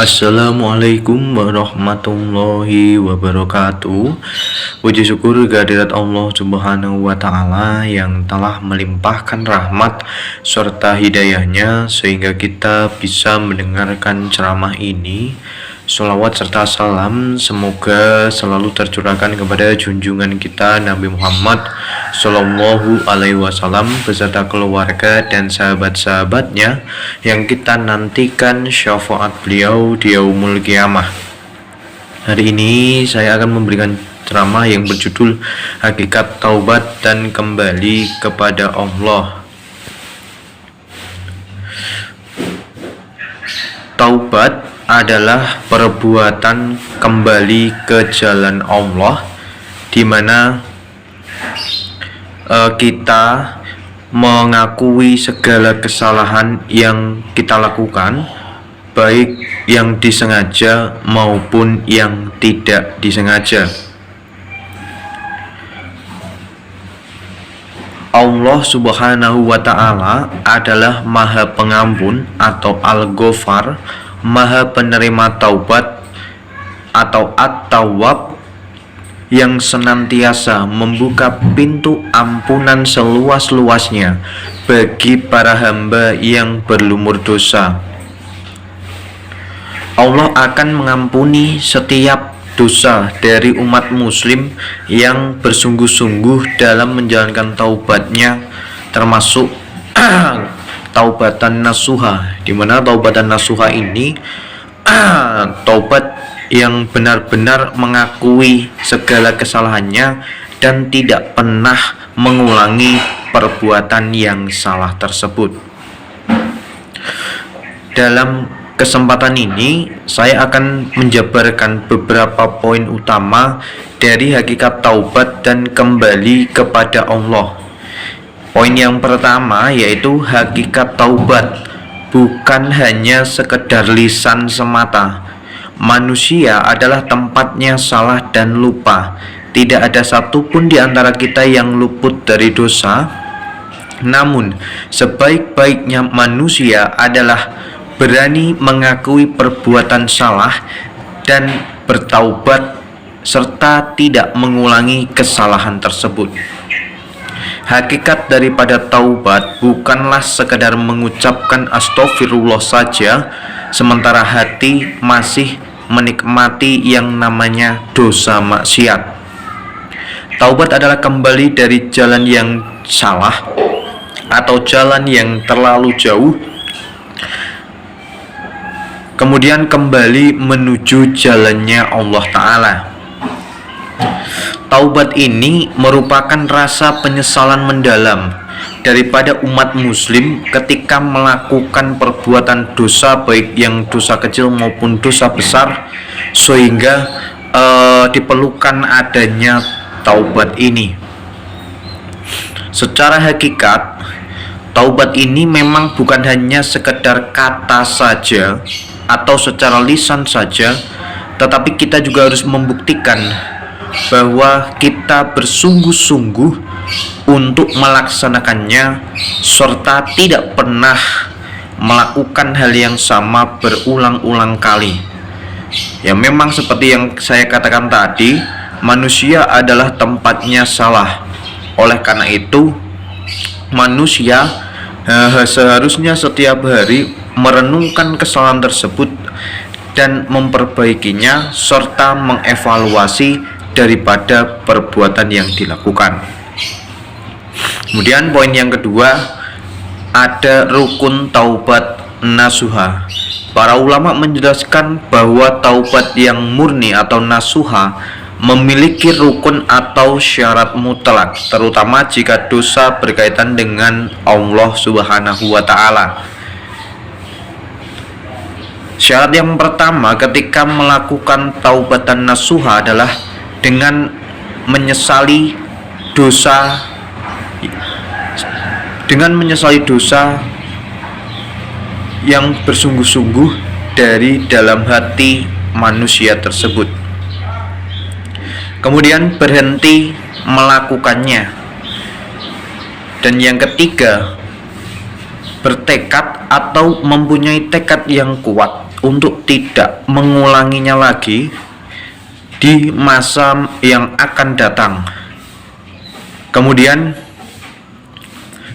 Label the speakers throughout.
Speaker 1: Assalamualaikum warahmatullahi wabarakatuh. Puji syukur kehadirat Allah Subhanahu wa Ta'ala yang telah melimpahkan rahmat serta hidayahnya sehingga kita bisa mendengarkan ceramah ini. Sholawat serta salam semoga selalu tercurahkan kepada junjungan kita Nabi Muhammad Sallallahu Alaihi Wasallam beserta keluarga dan sahabat-sahabatnya yang kita nantikan syafaat beliau di yaumul qiyamah. Hari ini saya akan memberikan ceramah yang berjudul Hakikat Taubat dan Kembali kepada Allah. Taubat adalah perbuatan kembali ke jalan Allah, di mana kita mengakui segala kesalahan yang kita lakukan, baik yang disengaja maupun yang tidak disengaja. Allah Subhanahu wa Ta'ala adalah Maha Pengampun atau Al-Ghafar, Maha Penerima Taubat atau At-Tawwab, yang senantiasa membuka pintu ampunan seluas-luasnya bagi para hamba yang berlumur dosa. Allah akan mengampuni setiap dosa dari umat muslim yang bersungguh-sungguh dalam menjalankan taubatnya, termasuk taubatan nasuha, di mana taubatan nasuha ini taubat yang benar-benar mengakui segala kesalahannya dan tidak pernah mengulangi perbuatan yang salah tersebut. Dalam kesempatan ini saya akan menjabarkan beberapa poin utama dari hakikat taubat dan kembali kepada Allah. Poin yang pertama yaitu hakikat taubat bukan hanya sekedar lisan semata. Manusia adalah tempatnya salah dan lupa. Tidak ada satupun di antara kita yang luput dari dosa. Namun, sebaik-baiknya manusia adalah berani mengakui perbuatan salah dan bertaubat serta tidak mengulangi kesalahan tersebut. Hakikat daripada taubat bukanlah sekedar mengucapkan astagfirullah saja, sementara hati masih menikmati yang namanya dosa maksiat. Taubat adalah kembali dari jalan yang salah atau jalan yang terlalu jauh, kemudian kembali menuju jalannya Allah Ta'ala. Taubat ini merupakan rasa penyesalan mendalam daripada umat muslim ketika melakukan perbuatan dosa, baik yang dosa kecil maupun dosa besar, sehingga diperlukan adanya taubat ini. Secara hakikat, taubat ini memang bukan hanya sekedar kata saja atau secara lisan saja, tetapi kita juga harus membuktikan bahwa kita bersungguh-sungguh untuk melaksanakannya serta tidak pernah melakukan hal yang sama berulang-ulang kali. Ya, memang seperti yang saya katakan tadi, manusia adalah tempatnya salah. Oleh karena itu, manusia seharusnya setiap hari merenungkan kesalahan tersebut dan memperbaikinya serta mengevaluasi daripada perbuatan yang dilakukan. Kemudian poin yang kedua, ada rukun taubat nasuha. Para ulama menjelaskan bahwa taubat yang murni atau nasuha memiliki rukun atau syarat mutlak, terutama jika dosa berkaitan dengan Allah Subhanahu wa Ta'ala. Syarat yang pertama ketika melakukan taubatan nasuha adalah dengan menyesali dosa yang bersungguh-sungguh dari dalam hati manusia tersebut. Kemudian berhenti melakukannya. Dan yang ketiga, bertekad atau mempunyai tekad yang kuat untuk tidak mengulanginya lagi di masa yang akan datang. Kemudian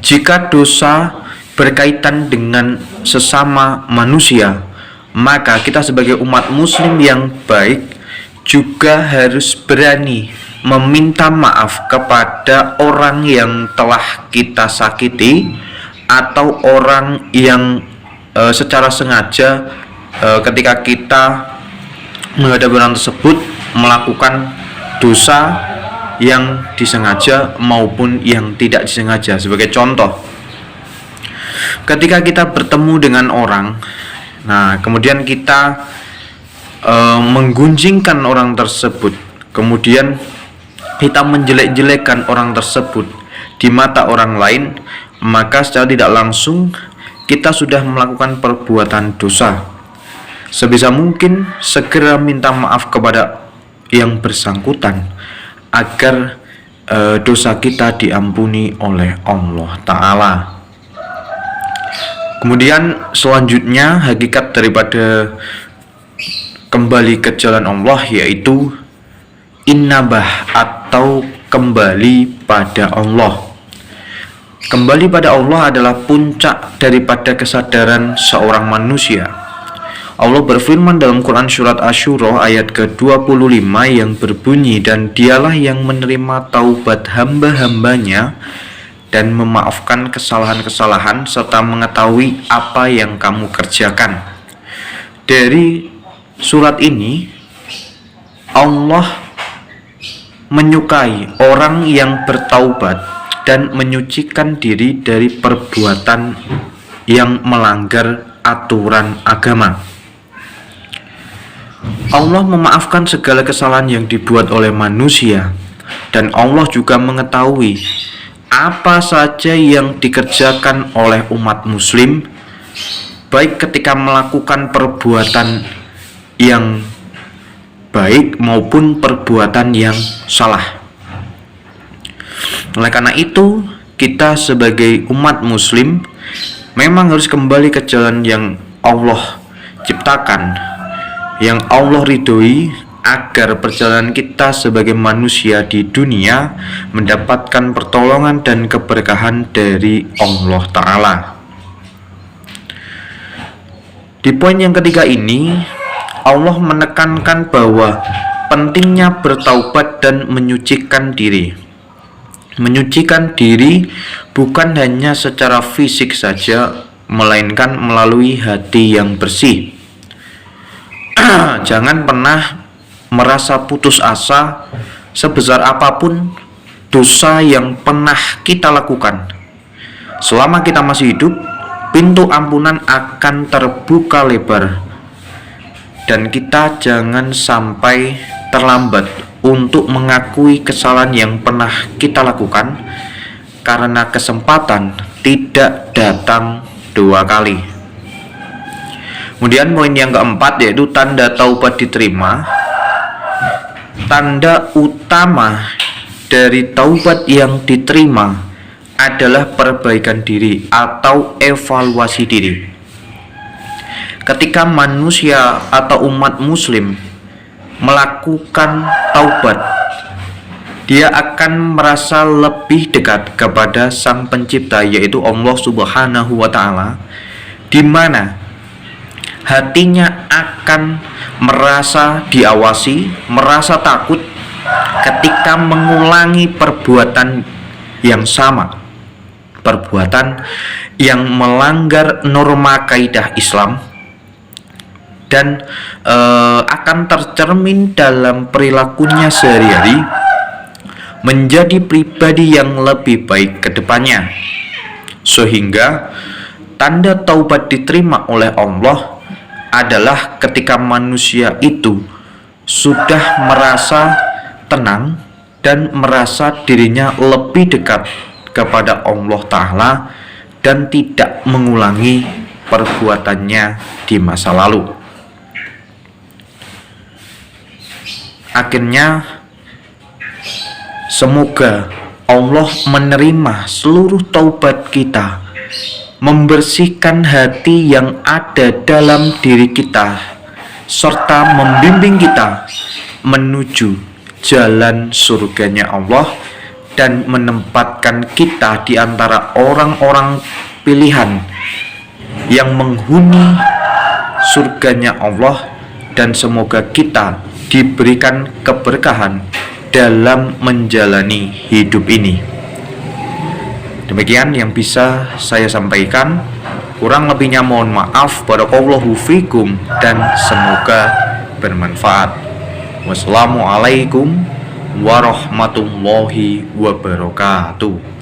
Speaker 1: jika dosa berkaitan dengan sesama manusia, maka kita sebagai umat muslim yang baik juga harus berani meminta maaf kepada orang yang telah kita sakiti atau orang yang secara sengaja ketika kita menghadapi orang tersebut melakukan dosa yang disengaja maupun yang tidak disengaja. Sebagai contoh, ketika kita bertemu dengan orang, nah kemudian kita menggunjingkan orang tersebut, kemudian kita menjelek-jelekan orang tersebut di mata orang lain, maka secara tidak langsung kita sudah melakukan perbuatan dosa. Sebisa mungkin segera minta maaf kepada yang bersangkutan agar dosa kita diampuni oleh Allah Ta'ala. Kemudian selanjutnya hakikat daripada kembali ke jalan Allah yaitu innabah atau kembali pada Allah. Kembali pada Allah adalah puncak daripada kesadaran seorang manusia. Allah berfirman dalam Quran surat Asy-Syura ayat ke-25 yang berbunyi, dan dialah yang menerima taubat hamba-hambanya dan memaafkan kesalahan-kesalahan serta mengetahui apa yang kamu kerjakan. Dari surat ini Allah menyukai orang yang bertaubat dan menyucikan diri dari perbuatan yang melanggar aturan agama. Allah memaafkan segala kesalahan yang dibuat oleh manusia, dan Allah juga mengetahui apa saja yang dikerjakan oleh umat muslim, baik ketika melakukan perbuatan yang baik maupun perbuatan yang salah. Oleh karena itu, kita sebagai umat muslim memang harus kembali ke jalan yang Allah ciptakan, yang Allah ridhoi, agar perjalanan kita sebagai manusia di dunia mendapatkan pertolongan dan keberkahan dari Allah Ta'ala. Di poin yang ketiga ini, Allah menekankan bahwa pentingnya bertaubat dan menyucikan diri. Menyucikan diri bukan hanya secara fisik saja, melainkan melalui hati yang bersih. Jangan pernah merasa putus asa sebesar apapun dosa yang pernah kita lakukan. Selama kita masih hidup, pintu ampunan akan terbuka lebar, dan kita jangan sampai terlambat untuk mengakui kesalahan yang pernah kita lakukan, karena kesempatan tidak datang dua kali. Kemudian poin yang keempat yaitu tanda taubat diterima. Tanda utama dari taubat yang diterima adalah perbaikan diri atau evaluasi diri. Ketika manusia atau umat muslim melakukan taubat, dia akan merasa lebih dekat kepada Sang Pencipta, yaitu Allah Subhanahu wa Ta'ala, di mana hatinya akan merasa diawasi, merasa takut ketika mengulangi perbuatan yang sama, perbuatan yang melanggar norma kaidah Islam, dan akan tercermin dalam perilakunya sehari-hari menjadi pribadi yang lebih baik ke depannya. Sehingga tanda taubat diterima oleh Allah adalah ketika manusia itu sudah merasa tenang dan merasa dirinya lebih dekat kepada Allah Ta'ala dan tidak mengulangi perbuatannya di masa lalu. Akhirnya, semoga Allah menerima seluruh taubat kita membersihkan hati yang ada dalam diri kita, serta membimbing kita menuju jalan surganya Allah dan menempatkan kita di antara orang-orang pilihan yang menghuni surganya Allah, dan semoga kita diberikan keberkahan dalam menjalani hidup ini. Demikian yang bisa saya sampaikan. Kurang lebihnya mohon maaf. Barakallahu fikum dan semoga bermanfaat. Wassalamualaikum warahmatullahi wabarakatuh.